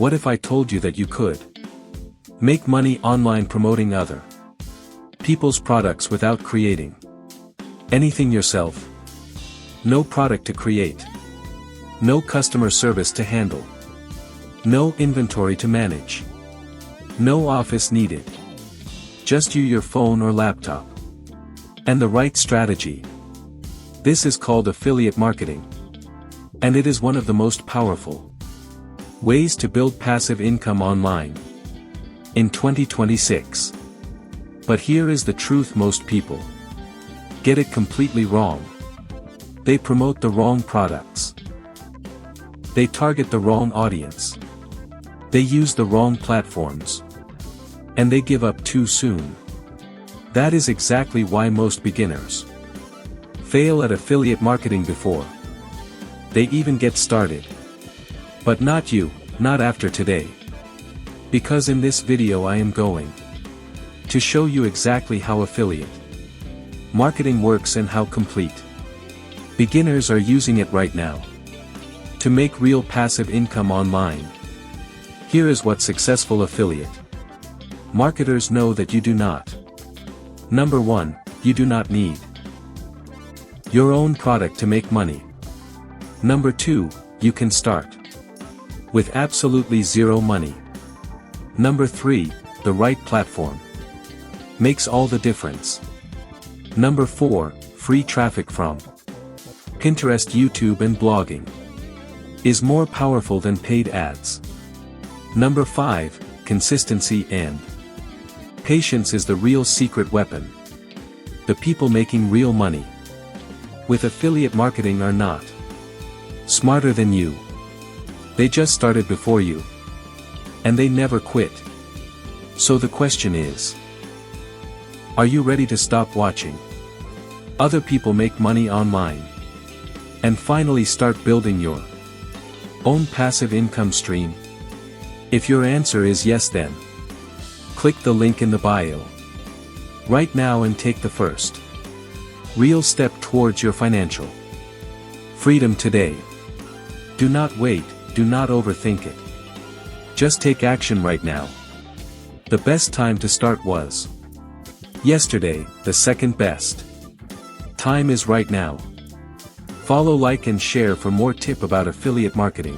What if I told you that you could make money online promoting other people's products without creating anything yourself? No product to create. No customer service to handle. No inventory to manage. No office needed. Just you, your phone or laptop. And the right strategy. This is called affiliate marketing. And it is one of the most powerful ways to build passive income online in 2026. But here is the truth: most people get it completely wrong. They promote the wrong products. They target the wrong audience. They use the wrong platforms. And they give up too soon. That is exactly why most beginners fail at affiliate marketing before they even get started. But not you, not after today. Because in this video I am going to show you exactly how affiliate marketing works and how complete beginners are using it right now to make real passive income online. Here is what successful affiliate marketers know that you do not. Number 1, you do not need your own product to make money. Number 2, you can start with absolutely zero money. Number 3, the right platform makes all the difference. Number 4, free traffic from Pinterest, YouTube and blogging is more powerful than paid ads. Number 5, consistency and patience is the real secret weapon. The people making real money with affiliate marketing are not smarter than you. They just started before you. And they never quit. So the question is, are you ready to stop watching other people make money online and finally start building your own passive income stream? If your answer is yes, then click the link in the bio right now and take the first real step towards your financial freedom today. Do not wait, do not overthink it. Just take action right now. The best time to start was yesterday, the second best time is right now. Follow, like and share for more tip about affiliate marketing.